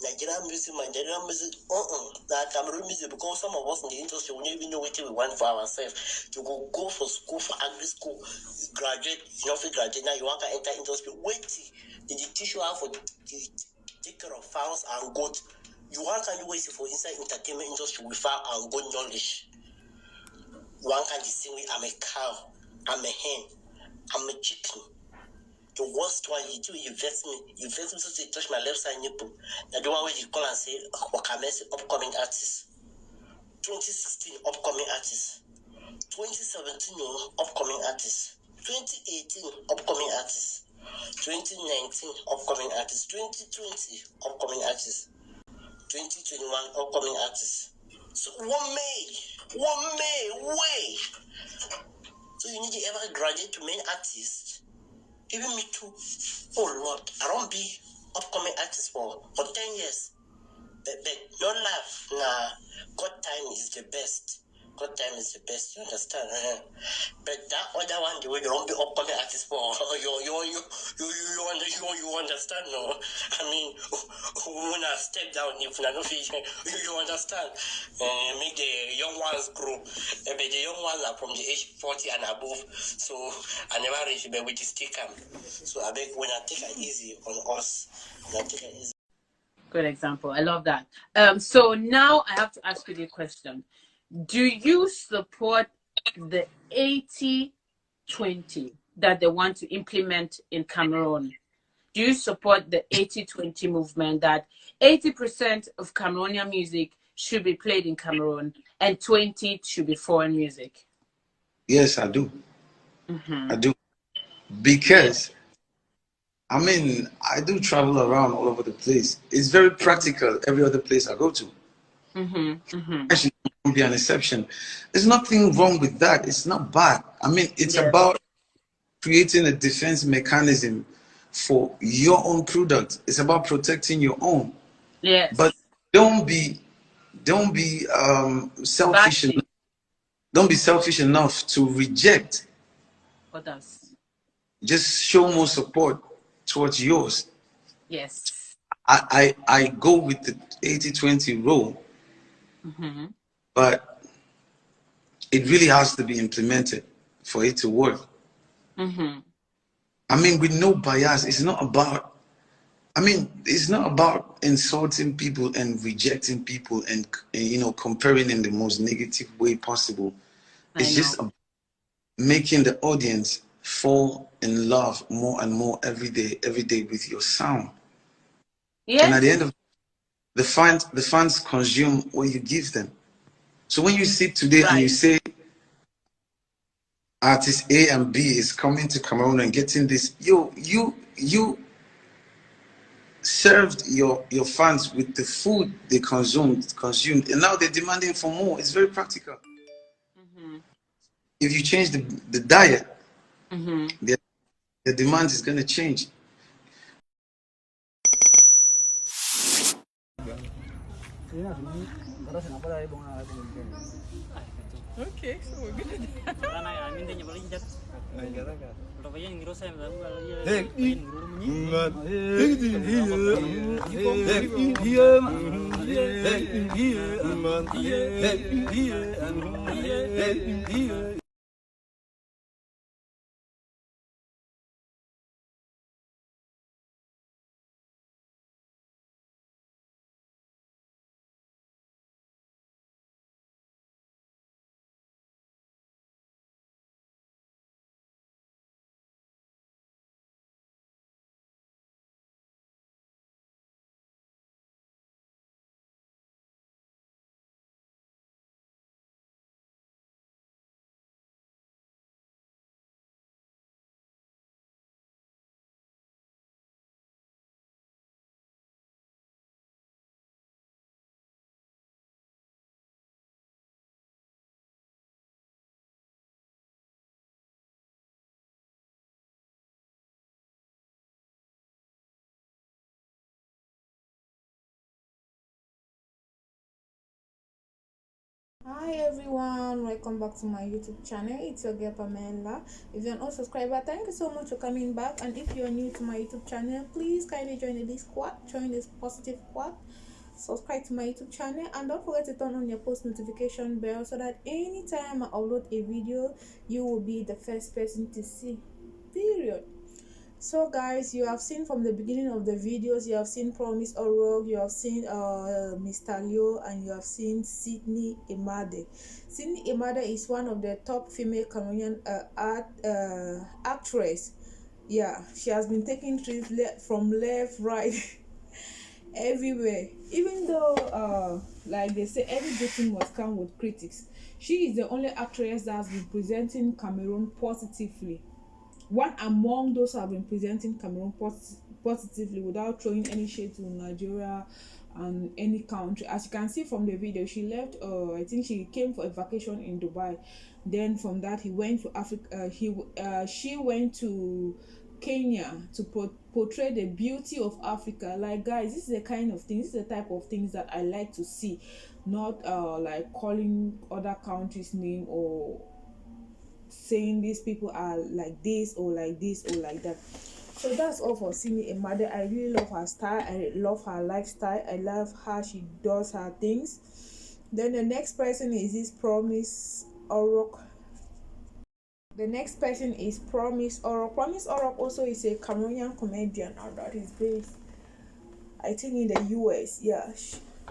Nigerian music, that Cameroon music, because some of us in the industry we don't even know what we want for ourselves. You go for school, for agri school, graduate, graduate, now you want to enter industry. Wait, did they teach you how to take care of fowls and goats? You want can you wait for inside entertainment industry without and goat knowledge? One can distinguish I'm a cow, I'm a hen, I'm a chicken. The worst one you do, you vex me so you touch my left side nipple. The one where you call and say, Wakamesi upcoming artist. 2016 upcoming artist. 2017 upcoming artist. 2018 upcoming artist. 2019 upcoming artist. 2020 upcoming artist. 2021 upcoming artist. So 1 May, way. So you need to ever graduate to main artist. Even me too. Oh Lord, I don't be upcoming artist for 10 years. But don't laugh. Nah, God time is the best. God time is the best. You understand? But that other one, the way you don't be upcoming artist for, you understand? No, I mean, when I step down, if I don't feel, you understand? Make the young ones grow. But the young ones are from the age 40 and above. So I never reach, but with the stick. So I beg when I take it easy on us, when I take it easy. Good example. I love that. So now I have to ask you the question. Do you support the 80-20 that they want to implement in Cameroon? Do you support the 80-20 movement that 80% of Cameroonian music should be played in Cameroon and 20 should be foreign music? Yes, I do. I do. Because I mean, I do travel around all over the place. It's very practical every other place I go to. Actually, won't be an exception. There's nothing wrong with that. It's not bad. I mean, it's about creating a defense mechanism for your own product. It's about protecting your own. Yes. But don't be selfish. Don't be selfish enough to reject others. Just show more support towards yours. Yes. I go with the 80-20 rule, but it really has to be implemented for it to work. I mean, with no bias, it's not about, it's not about insulting people and rejecting people and comparing in the most negative way possible. It's just about making the audience fall in love more and more every day with your sound. Yes. And at the end of the fans consume what you give them. So when you sit today and you say artist A and B is coming to Cameroon and getting this, you served your fans with the food they consumed, and now they're demanding for more. It's very practical. If you change the diet, the demand is going to change. Okay, so we're good. Hi everyone, welcome back to my YouTube channel. It's your girl Pamela. If you're an old subscriber, thank you so much for coming back. And if you're new to my YouTube channel, please kindly join this squad, join this positive squad, subscribe to my YouTube channel, and don't forget to turn on your post notification bell so that anytime I upload a video, you will be the first person to see. Period. So guys, you have seen from the beginning of the videos, you have seen Promise Orog, you have seen Mr. Leo, and you have seen Sydney Imade. Sydney Imade is one of the top female Cameroonian actress. Yeah, she has been taking trips from left, right, everywhere. Even though like they say, every good thing must come with critics, she is the only actress that has been presenting Cameroon positively, one among those who have been presenting Cameroon positively without throwing any shade to Nigeria and any country. As you can see from the video, she left. I think she came for a vacation in Dubai. Then from that, he went to Africa. She went to Kenya to portray the beauty of Africa. Like guys, this is the kind of things, this is the type of things that I like to see, not like calling other countries name or saying these people are like this or like this or like that. So that's all for Simi Imade. I really love her style. I love her lifestyle. I love how she does her things. Then the next person is this Promise Orok. The next person is Promise Orok. Promise Orok also is a Cameroonian comedian that is based, I think, in the US. Yeah,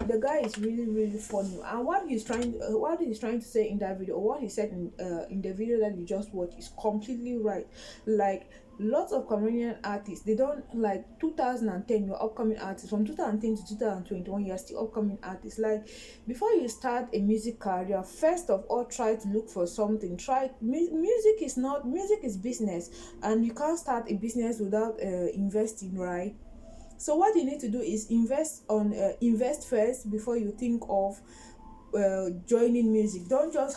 the guy is really funny. And what he's trying to say in that video, or what he said in the video that you just watched, is completely right. Like lots of Cameroonian artists, they don't, like 2010 you're upcoming artists, from 2010 to 2021 you're still upcoming artists. Like before you start a music career, first of all try to look for something. Music is business, and you can't start a business without investing, right? So what you need to do is invest first before you think of joining music. Don't just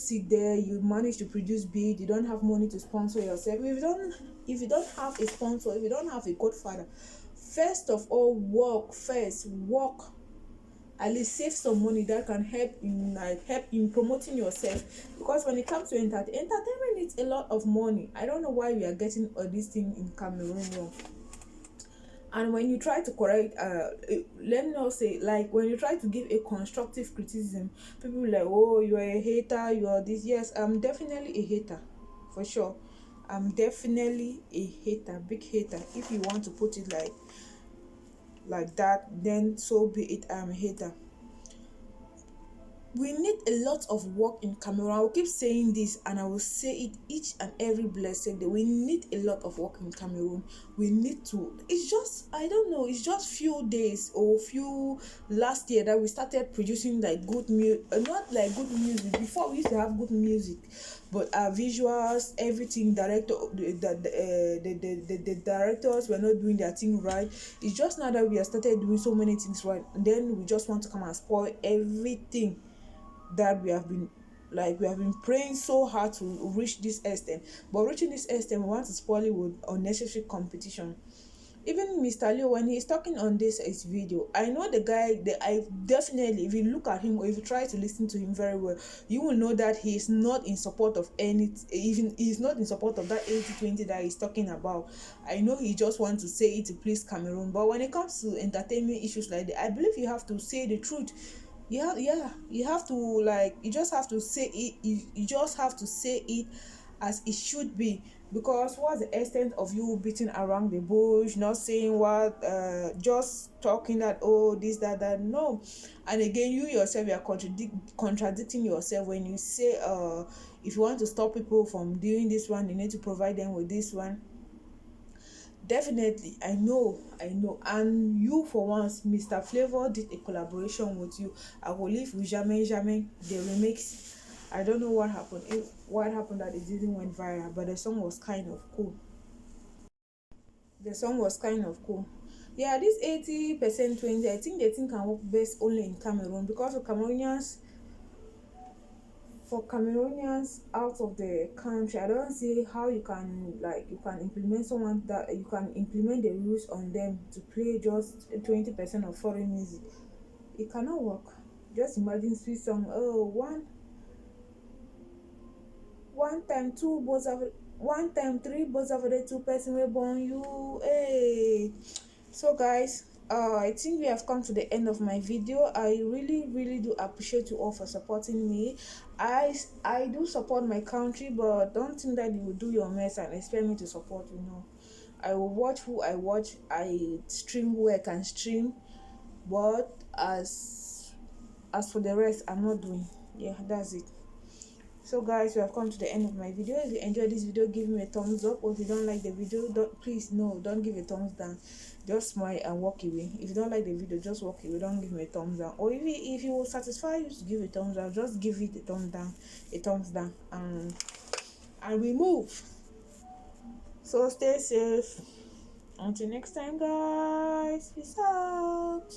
sit there. You manage to produce beat, you don't have money to sponsor yourself. If you don't have a sponsor, if you don't have a godfather, first of all work, at least save some money that can help in promoting yourself. Because when it comes to entertainment needs a lot of money. I don't know why we are getting this thing in Cameroon wrong. And when you try to correct, let me not say, like when you try to give a constructive criticism, people will like, oh, you are a hater, you are this. Yes, I'm definitely a hater, for sure. I'm definitely a hater, big hater. If you want to put it like that, then so be it. I'm a hater. We need a lot of work in Cameroon. I will keep saying this and I will say it each and every blessed day. We need a lot of work in Cameroon. We need to, it's just, I don't know, it's just few days or few last year that we started producing like good music. Not like good music. Before we used to have good music, but our visuals, everything, the directors were not doing their thing right. It's just now that we have started doing so many things right, and then we just want to come and spoil everything that we have been praying so hard to reach this extent. But reaching this extent, we want to spoil it with unnecessary competition. Even Mr. Leo, when he's talking on this video, I know the guy that I definitely, if you look at him or if you try to listen to him very well, you will know that he is not in support of even he's not in support of that 80-20 that he's talking about. I know he just wants to say it to please Cameroon, but when it comes to entertainment issues like that, I believe you have to say the truth. You have to, like, you just have to say it. You just have to say it as it should be. Because what's the extent of you beating around the bush, not saying what, just talking that, oh, this, that, no. And again, you yourself, you are contradicting yourself when you say, if you want to stop people from doing this one, you need to provide them with this one. Definitely, I know. And you, for once, Mr. Flavor did a collaboration with you. I will leave with Jamais Jamais, the remix. I don't know what happened. What happened that it didn't went viral, but the song was kind of cool. Yeah, this 80% 20, I think the thing can work best only in Cameroon, because of Cameroonians out of the country. I don't see how you can implement the rules on them to play just 20% of foreign music. It cannot work. Just imagine sweet song. Oh, one time two boys of one time three boys of the two person were born you. Hey. So guys, I think we have come to the end of my video. I really do appreciate you all for supporting me. I do support my country, but don't think that you will do your best and expect me to support you. No, I will watch who I watch. I stream who I can stream, but as for the rest, I'm not doing. Yeah, that's it. So guys, we have come to the end of my video. If you enjoyed this video, give me a thumbs up. Or if you don't like the video, don't give a thumbs down. Just smile and walk away. If you don't like the video, just walk away. Don't give me a thumbs down. Or if you will satisfy you to give a thumbs down, just give it a thumbs down, and we move. So stay safe. Until next time, guys. Peace out.